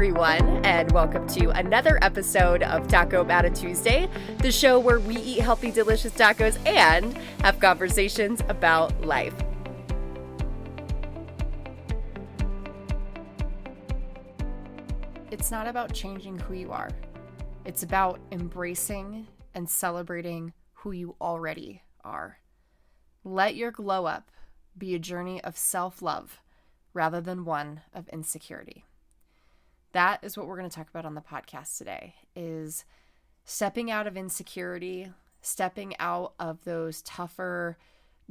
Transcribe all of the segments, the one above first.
everyone, and welcome to another episode of Taco Matta Tuesday, the show where we eat healthy, delicious tacos and have conversations about life. It's not about changing who you are. It's about embracing and celebrating who you already are. Let your glow up be a journey of self-love rather than one of insecurity. That is what we're going to talk about on the podcast today, is stepping out of insecurity, stepping out of those tougher,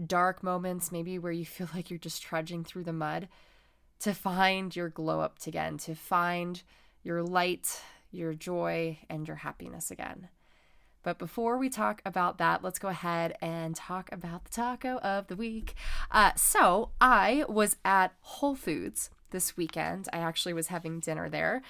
dark moments, maybe where you feel like you're just trudging through the mud, to find your glow up again, to find your light, your joy, and your happiness again. But before we talk about that, let's go ahead and talk about the taco of the week. So I was at Whole Foods this weekend. I actually was having dinner there,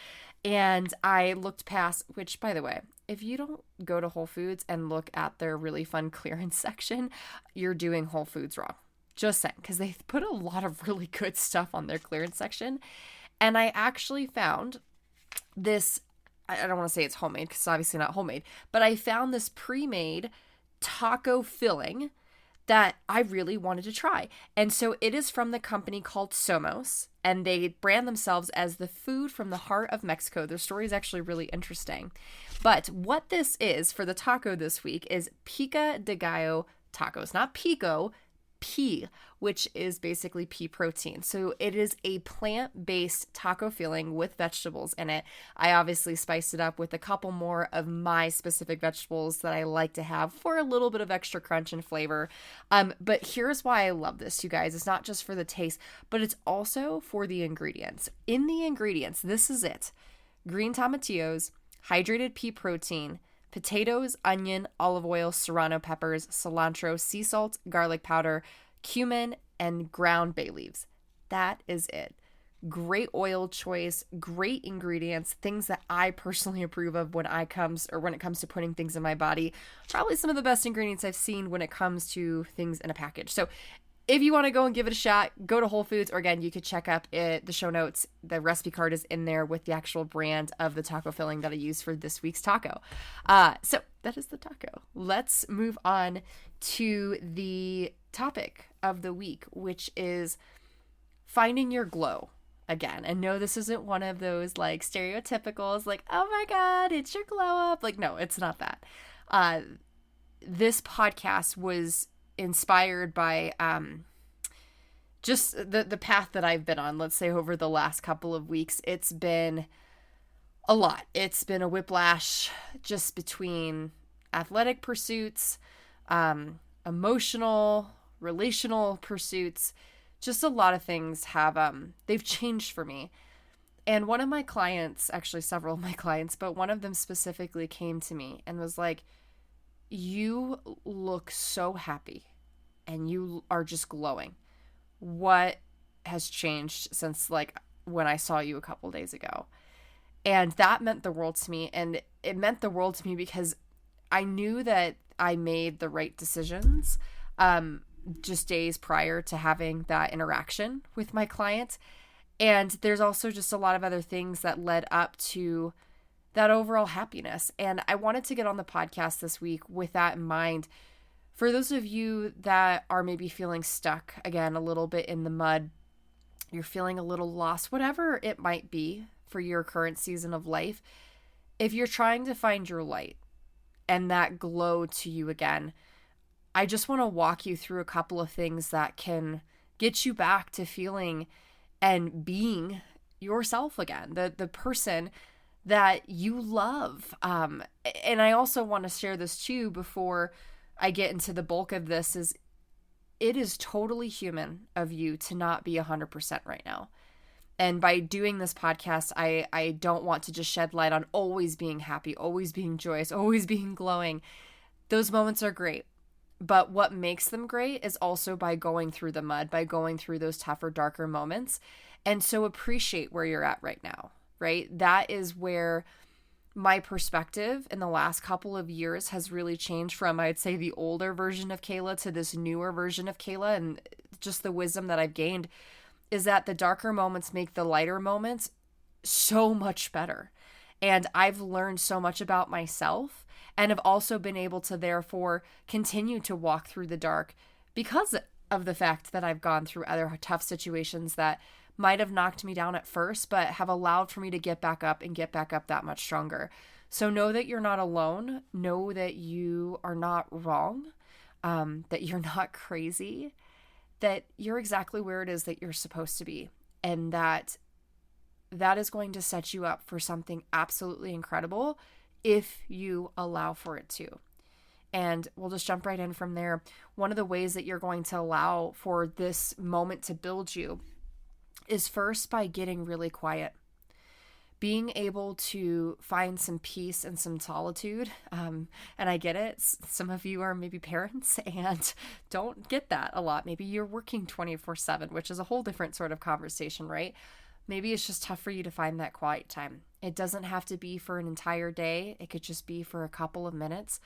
and I looked past, which, by the way, if you don't go to Whole Foods and look at their really fun clearance section, you're doing Whole Foods wrong. Just saying, because they put a lot of really good stuff on their clearance section. And I actually found this, I don't want to say it's homemade because it's obviously not homemade, but I found this pre-made taco filling that I really wanted to try. And so it is from the company called Somos, and they brand themselves as the food from the heart of Mexico. Their story is actually really interesting. But what this is for the taco this week is pico de gallo tacos, not pico, pea, which is basically pea protein. So it is a plant-based taco filling with vegetables in it. I obviously spiced it up with a couple more of my specific vegetables that I like to have for a little bit of extra crunch and flavor. But here's why I love this, you guys. It's not just for the taste, but it's also for the ingredients. In the ingredients, this is it: green tomatillos, hydrated pea protein, potatoes, onion, olive oil, serrano peppers, cilantro, sea salt, garlic powder, cumin, and ground bay leaves. That is it. Great oil choice, great ingredients, things that I personally approve of when it comes to putting things in my body. Probably some of the best ingredients I've seen when it comes to things in a package. So if you want to go and give it a shot, go to Whole Foods, or again, you could check up the show notes. The recipe card is in there with the actual brand of the taco filling that I used for this week's taco. So that is the taco. Let's move on to the topic of the week, which is finding your glow again. And no, this isn't one of those like stereotypicals, like, oh my God, it's your glow up. Like, no, it's not that. This podcast was inspired by just the path that I've been on, let's say over the last couple of weeks. It's been a lot. It's been a whiplash just between athletic pursuits, emotional, relational pursuits. Just a lot of things have they've changed for me. And one of my clients, actually several of my clients, but one of them specifically came to me and was like, "You look so happy and you are just glowing. What has changed since like when I saw you a couple days ago?" And that meant the world to me. And it meant the world to me because I knew that I made the right decisions just days prior to having that interaction with my client. And there's also just a lot of other things that led up to that overall happiness. And I wanted to get on the podcast this week with that in mind. For those of you that are maybe feeling stuck, again, a little bit in the mud, you're feeling a little lost, whatever it might be for your current season of life, if you're trying to find your light and that glow to you again, I just want to walk you through a couple of things that can get you back to feeling and being yourself again, the person that you love. And I also want to share this too before I get into the bulk of this, is it is totally human of you to not be 100% right now. And by doing this podcast, I don't want to just shed light on always being happy, always being joyous, always being glowing. Those moments are great. But what makes them great is also by going through the mud, by going through those tougher, darker moments. And so appreciate where you're at right now, right? That is where my perspective in the last couple of years has really changed from, I'd say, the older version of Kayla to this newer version of Kayla. And just the wisdom that I've gained is that the darker moments make the lighter moments so much better. And I've learned so much about myself and have also been able to therefore continue to walk through the dark because of the fact that I've gone through other tough situations that might have knocked me down at first, but have allowed for me to get back up and get back up that much stronger. So know that you're not alone. Know that you are not wrong, that you're not crazy, that you're exactly where it is that you're supposed to be, and that is going to set you up for something absolutely incredible if you allow for it to. And we'll just jump right in from there. One of the ways that you're going to allow for this moment to build you is first by getting really quiet. Being able to find some peace and some solitude. And I get it. Some of you are maybe parents and don't get that a lot. Maybe you're working 24/7, which is a whole different sort of conversation, right? Maybe it's just tough for you to find that quiet time. It doesn't have to be for an entire day. It could just be for a couple of minutes.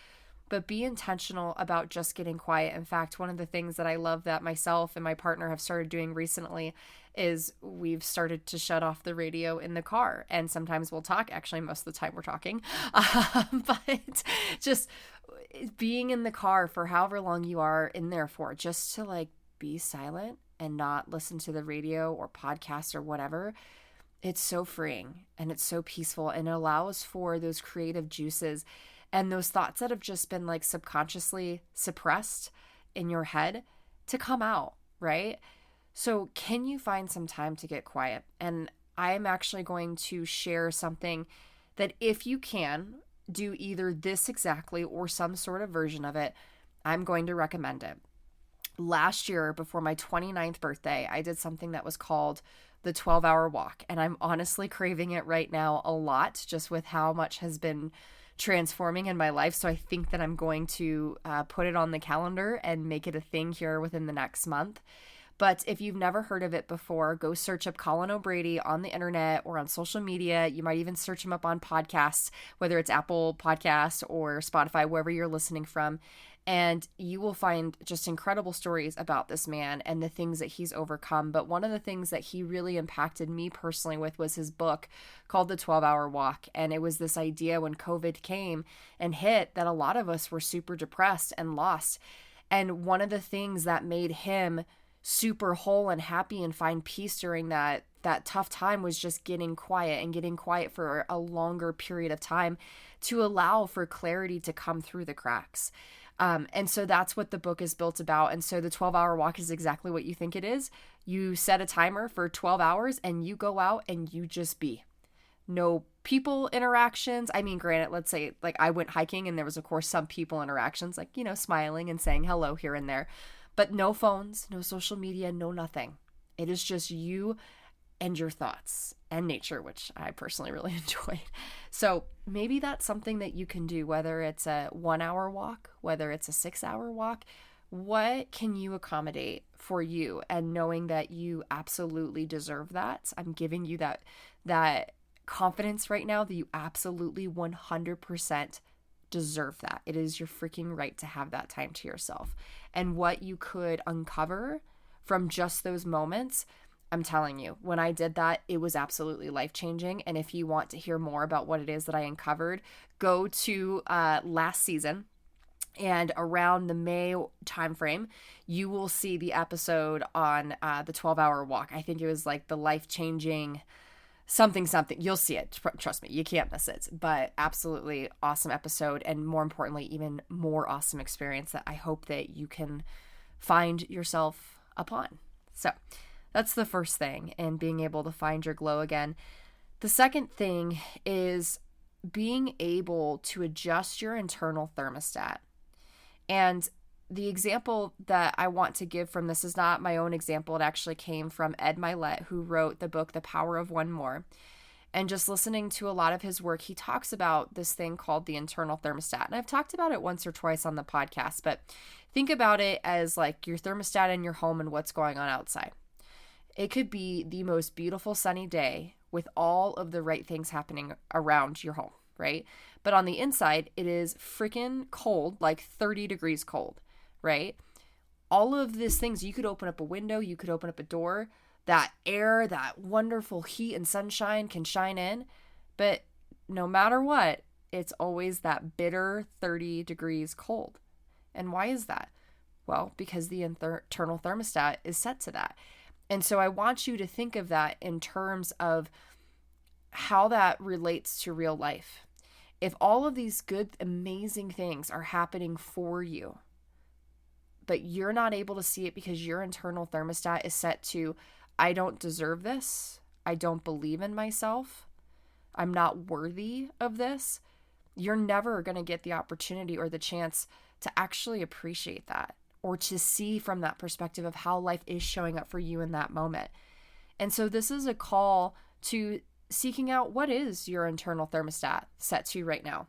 But be intentional about just getting quiet. In fact, one of the things that I love that myself and my partner have started doing recently is we've started to shut off the radio in the car. And sometimes we'll talk. Actually, most of the time we're talking. But just being in the car for however long you are in there for, just to like be silent and not listen to the radio or podcast or whatever. It's so freeing and it's so peaceful, and it allows for those creative juices and those thoughts that have just been like subconsciously suppressed in your head to come out, right? So can you find some time to get quiet? And I'm actually going to share something that if you can do either this exactly or some sort of version of it, I'm going to recommend it. Last year, before my 29th birthday, I did something that was called the 12-hour walk. And I'm honestly craving it right now a lot, just with how much has been transforming in my life. So I think that I'm going to put it on the calendar and make it a thing here within the next month. But if you've never heard of it before, go search up Colin O'Brady on the internet or on social media. You might even search him up on podcasts, whether it's Apple Podcasts or Spotify, wherever you're listening from. And you will find just incredible stories about this man and the things that he's overcome. But one of the things that he really impacted me personally with was his book called The 12-Hour Walk. And it was this idea when COVID came and hit that a lot of us were super depressed and lost. And one of the things that made him super whole and happy and find peace during that tough time was just getting quiet for a longer period of time to allow for clarity to come through the cracks. And so that's what the book is built about. And so the 12-hour walk is exactly what you think it is. You set a timer for 12 hours and you go out and you just be. No people interactions. I mean, granted, let's say like I went hiking and there was, of course, some people interactions, like, you know, smiling and saying hello here and there, but no phones, no social media, no nothing. It is just you and your thoughts and nature, which I personally really enjoyed. So maybe that's something that you can do, whether it's a 1-hour walk, whether it's a 6-hour walk. What can you accommodate for you? And knowing that you absolutely deserve that. I'm giving you that confidence right now that you absolutely 100% deserve that. It is your freaking right to have that time to yourself. And what you could uncover from just those moments, I'm telling you, when I did that, it was absolutely life-changing. And if you want to hear more about what it is that I uncovered, go to last season. And around the May timeframe, you will see the episode on the 12-hour walk. I think it was like the life-changing something. You'll see it. Trust me, you can't miss it. But absolutely awesome episode. And more importantly, even more awesome experience that I hope that you can find yourself upon. So that's the first thing, and being able to find your glow again. The second thing is being able to adjust your internal thermostat. And the example that I want to give from this is not my own example. It actually came from Ed Mylett, who wrote the book, The Power of One More. And just listening to a lot of his work, he talks about this thing called the internal thermostat. And I've talked about it once or twice on the podcast, but think about it as like your thermostat in your home and what's going on outside. It could be the most beautiful sunny day with all of the right things happening around your home, right? But on the inside, it is freaking cold, like 30 degrees cold, right? All of these things, you could open up a window, you could open up a door, that air, that wonderful heat and sunshine can shine in. But no matter what, it's always that bitter 30 degrees cold. And why is that? Well, because the internal thermostat is set to that. And so I want you to think of that in terms of how that relates to real life. If all of these good, amazing things are happening for you, but you're not able to see it because your internal thermostat is set to, I don't deserve this, I don't believe in myself, I'm not worthy of this, you're never going to get the opportunity or the chance to actually appreciate that or to see from that perspective of how life is showing up for you in that moment. And so this is a call to seeking out what is your internal thermostat set to right now.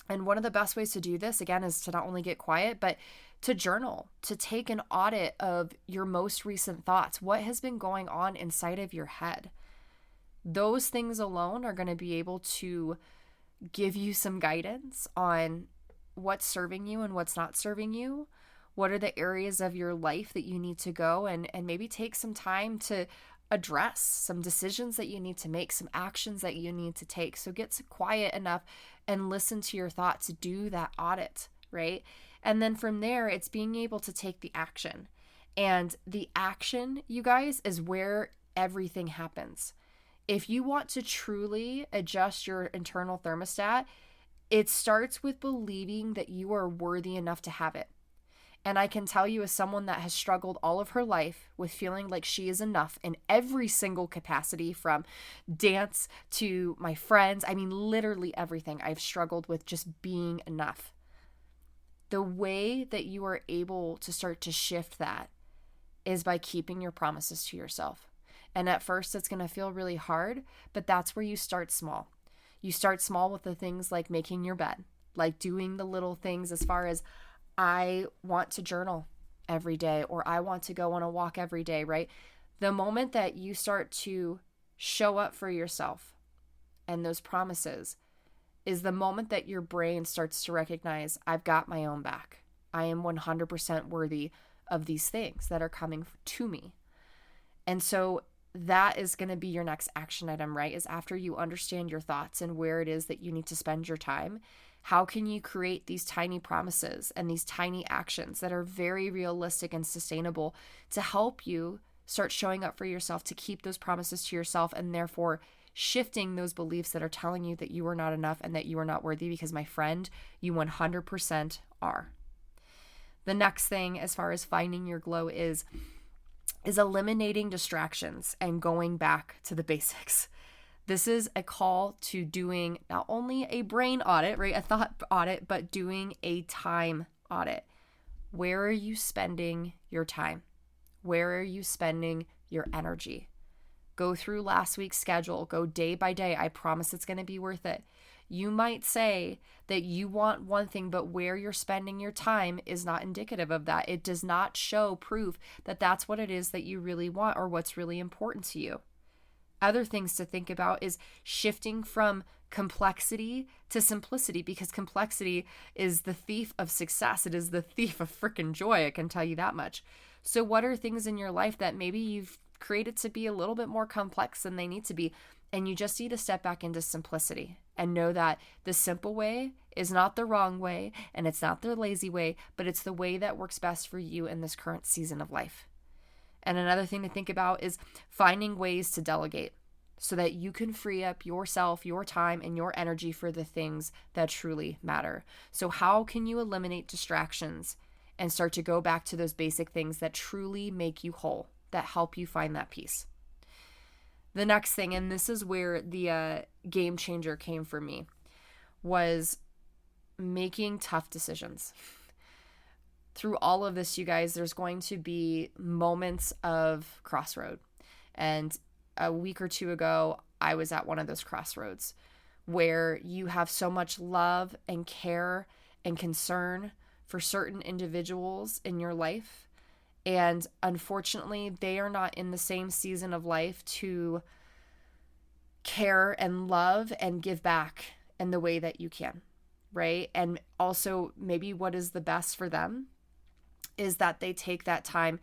And one of the best ways to do this, again, is to not only get quiet, but to journal, to take an audit of your most recent thoughts. What has been going on inside of your head? Those things alone are going to be able to give you some guidance on what's serving you and what's not serving you. What are the areas of your life that you need to go and maybe take some time to address, some decisions that you need to make, some actions that you need to take. So get quiet enough and listen to your thoughts, do that audit, right? And then from there, it's being able to take the action. And the action, you guys, is where everything happens. If you want to truly adjust your internal thermostat, it starts with believing that you are worthy enough to have it. And I can tell you, as someone that has struggled all of her life with feeling like she is enough in every single capacity, from dance to my friends, I mean, literally everything, I've struggled with just being enough. The way that you are able to start to shift that is by keeping your promises to yourself. And at first, it's going to feel really hard, but that's where you start small. You start small with the things like making your bed, like doing the little things as far as, I want to journal every day, or I want to go on a walk every day, right? The moment that you start to show up for yourself and those promises is the moment that your brain starts to recognize, I've got my own back. I am 100% worthy of these things that are coming to me. And so that is going to be your next action item, right? Is after you understand your thoughts and where it is that you need to spend your time, how can you create these tiny promises and these tiny actions that are very realistic and sustainable to help you start showing up for yourself, to keep those promises to yourself, and therefore shifting those beliefs that are telling you that you are not enough and that you are not worthy, because my friend, you 100% are. The next thing as far as finding your glow is eliminating distractions and going back to the basics. This is a call to doing not only a brain audit, right, a thought audit, but doing a time audit. Where are you spending your time? Where are you spending your energy? Go through last week's schedule. Go day by day. I promise it's going to be worth it. You might say that you want one thing, but where you're spending your time is not indicative of that. It does not show proof that that's what it is that you really want or what's really important to you. Other things to think about is shifting from complexity to simplicity, because complexity is the thief of success. It is the thief of freaking joy. I can tell you that much. So what are things in your life that maybe you've created to be a little bit more complex than they need to be? And you just need to step back into simplicity and know that the simple way is not the wrong way, and it's not the lazy way, but it's the way that works best for you in this current season of life. And another thing to think about is finding ways to delegate so that you can free up yourself, your time, and your energy for the things that truly matter. So how can you eliminate distractions and start to go back to those basic things that truly make you whole, that help you find that peace? The next thing, and this is where the game changer came for me, was making tough decisions. Through all of this, you guys, there's going to be moments of crossroad. And a week or two ago, I was at one of those crossroads where you have so much love and care and concern for certain individuals in your life. And unfortunately, they are not in the same season of life to care and love and give back in the way that you can, right? And also maybe what is the best for them is that they take that time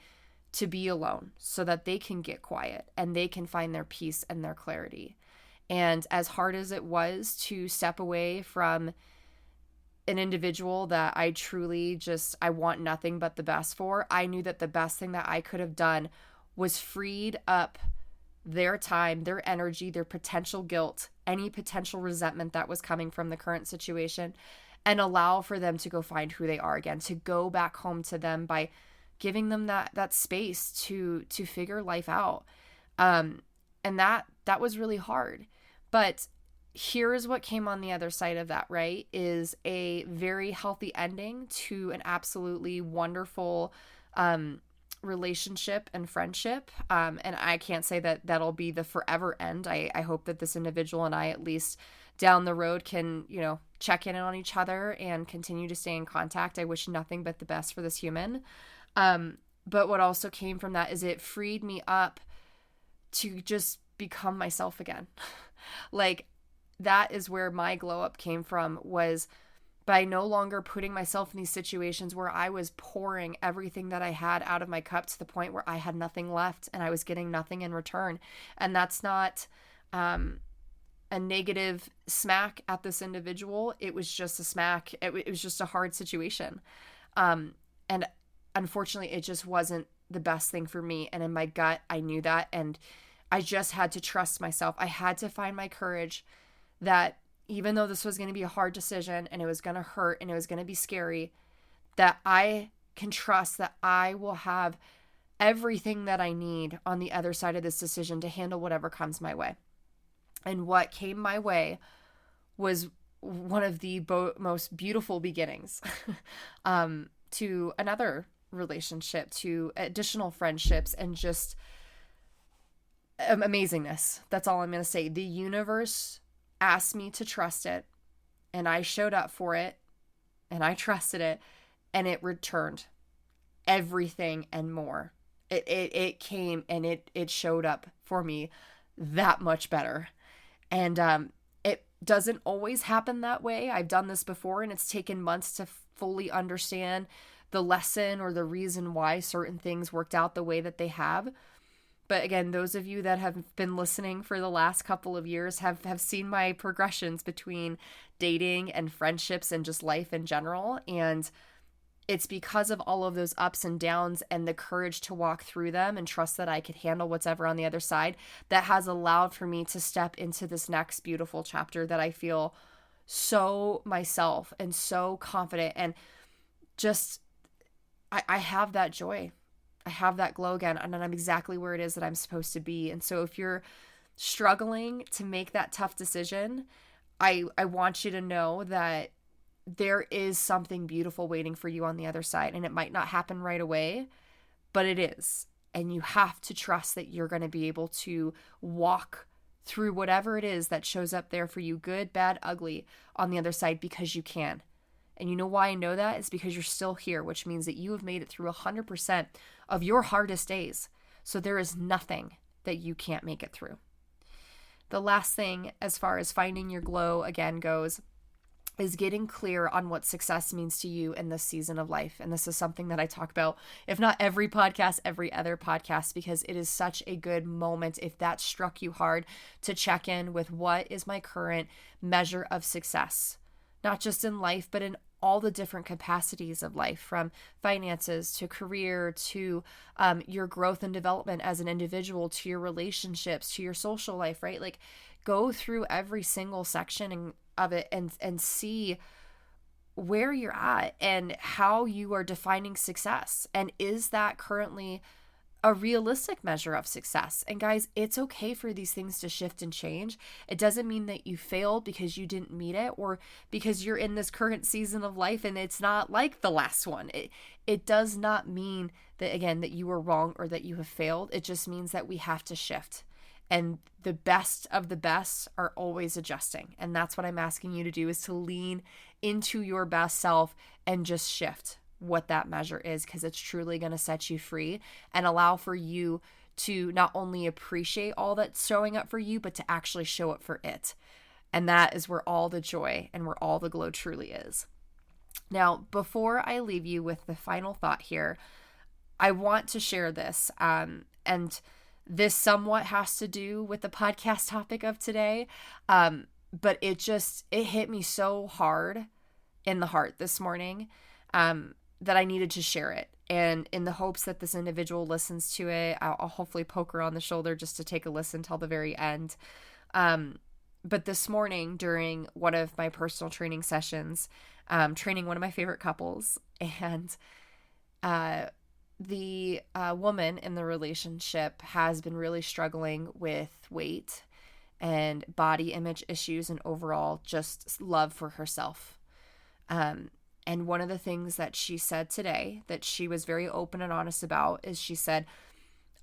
to be alone so that they can get quiet and they can find their peace and their clarity. And as hard as it was to step away from an individual that I truly I want nothing but the best for, I knew that the best thing that I could have done was freed up their time, their energy, their potential guilt, any potential resentment that was coming from the current situation, and allow for them to go find who they are again, to go back home to them by giving them that space to figure life out. And that was really hard. But here's what came on the other side of that, right? Is a very healthy ending to an absolutely wonderful relationship and friendship. And I can't say that that'll be the forever end. I hope that this individual and I, at least down the road, can, check in on each other and continue to stay in contact. I wish nothing but the best for this human. But what also came from that is it freed me up to just become myself again. Like, that is where my glow up came from, was by no longer putting myself in these situations where I was pouring everything that I had out of my cup to the point where I had nothing left and I was getting nothing in return. And that's not a negative smack at this individual. It was just a smack. It was just a hard situation. And unfortunately, it just wasn't the best thing for me. And in my gut, I knew that. And I just had to trust myself. I had to find my courage that even though this was going to be a hard decision and it was going to hurt and it was going to be scary, that I can trust that I will have everything that I need on the other side of this decision to handle whatever comes my way. And what came my way was one of the most beautiful beginnings to another relationship, to additional friendships, and just amazingness. That's all I'm going to say. The universe asked me to trust it, and I showed up for it, and I trusted it, and it returned everything and more. It came and it showed up for me that much better. And it doesn't always happen that way. I've done this before, and it's taken months to fully understand the lesson or the reason why certain things worked out the way that they have. But again, those of you that have been listening for the last couple of years have seen my progressions between dating and friendships and just life in general. And it's because of all of those ups and downs and the courage to walk through them and trust that I could handle whatever on the other side that has allowed for me to step into this next beautiful chapter that I feel so myself and so confident, and just I have that joy. I have that glow again, and I'm exactly where it is that I'm supposed to be. And so if you're struggling to make that tough decision, I want you to know that there is something beautiful waiting for you on the other side. And it might not happen right away, but it is. And you have to trust that you're going to be able to walk through whatever it is that shows up there for you, good, bad, ugly, on the other side, because you can. And you know why I know that? It's because you're still here, which means that you have made it through 100% of your hardest days. So there is nothing that you can't make it through. The last thing, as far as finding your glow again goes, is getting clear on what success means to you in this season of life. And this is something that I talk about, if not every podcast, every other podcast, because it is such a good moment, if that struck you hard, to check in with what is my current measure of success. Not just in life, but in all the different capacities of life, from finances to career to your growth and development as an individual, to your relationships, to your social life, right? Like, go through every single section of it and see where you're at and how you are defining success. And is that currently a realistic measure of success? And guys, it's okay for these things to shift and change. It doesn't mean that you failed because you didn't meet it, or because you're in this current season of life and it's not like the last one. It does not mean that, again, that you were wrong or that you have failed. It just means that we have to shift. And the best of the best are always adjusting. And that's what I'm asking you to do, is to lean into your best self and just shift what that measure is, because it's truly going to set you free and allow for you to not only appreciate all that's showing up for you, but to actually show up for it. And that is where all the joy and where all the glow truly is. Now, before I leave you with the final thought here, I want to share this. And this somewhat has to do with the podcast topic of today. But it hit me so hard in the heart this morning that I needed to share it. And in the hopes that this individual listens to it, I'll hopefully poke her on the shoulder just to take a listen till the very end. But this morning during one of my personal training sessions, training one of my favorite couples, and the woman in the relationship has been really struggling with weight and body image issues and overall just love for herself. And one of the things that she said today that she was very open and honest about is she said,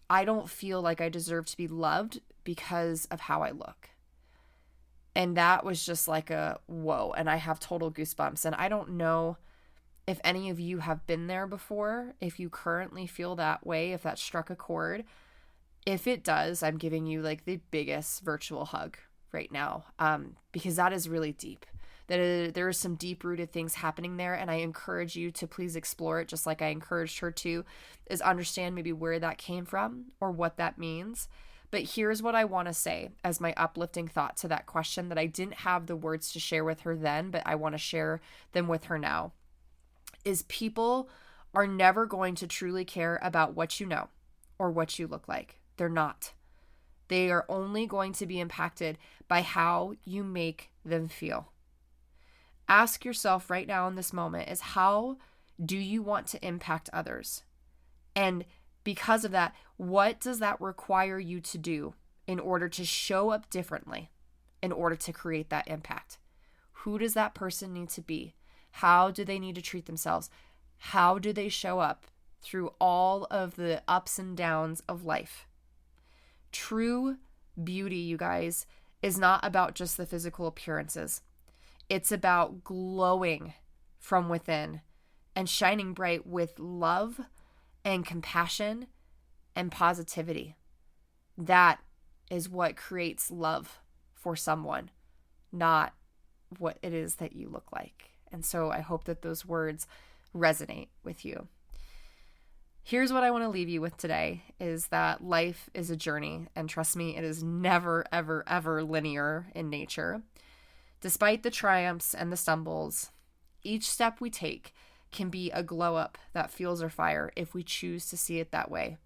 I don't feel like I deserve to be loved because of how I look. And that was just like a whoa. And I have total goosebumps. And I don't know if any of you have been there before, if you currently feel that way, if that struck a chord. If it does, I'm giving you like the biggest virtual hug right now, because that is really deep. There are some deep-rooted things happening there, and I encourage you to please explore it, just like I encouraged her to, is understand maybe where that came from or what that means. But here's what I want to say as my uplifting thought to that question that I didn't have the words to share with her then, but I want to share them with her now, is people are never going to truly care about what you know or what you look like. They're not. They are only going to be impacted by how you make them feel. Ask yourself right now in this moment is how do you want to impact others? And because of that, what does that require you to do in order to show up differently, in order to create that impact? Who does that person need to be? How do they need to treat themselves? How do they show up through all of the ups and downs of life? True beauty, you guys, is not about just the physical appearances. It's about glowing from within and shining bright with love and compassion and positivity. That is what creates love for someone, not what it is that you look like. And so I hope that those words resonate with you. Here's what I want to leave you with today is that life is a journey, and trust me, it is never, ever, ever linear in nature. Despite the triumphs and the stumbles, each step we take can be a glow up that fuels our fire if we choose to see it that way.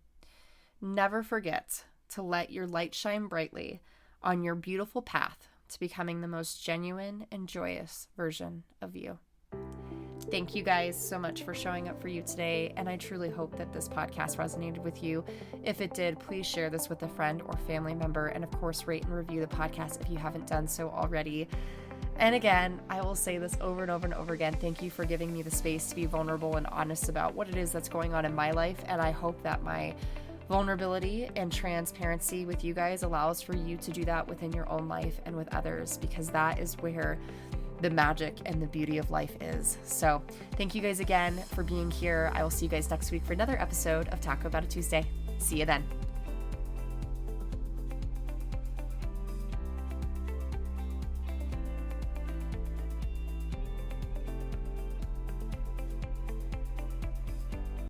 Never forget to let your light shine brightly on your beautiful path to becoming the most genuine and joyous version of you. Thank you guys so much for showing up for you today, and I truly hope that this podcast resonated with you. If it did, please share this with a friend or family member, and of course, rate and review the podcast if you haven't done so already. And again, I will say this over and over and over again. Thank you for giving me the space to be vulnerable and honest about what it is that's going on in my life. And I hope that my vulnerability and transparency with you guys allows for you to do that within your own life and with others, because that is where the magic and the beauty of life is. So thank you guys again for being here. I will see you guys next week for another episode of Taco About a Tuesday. See you then.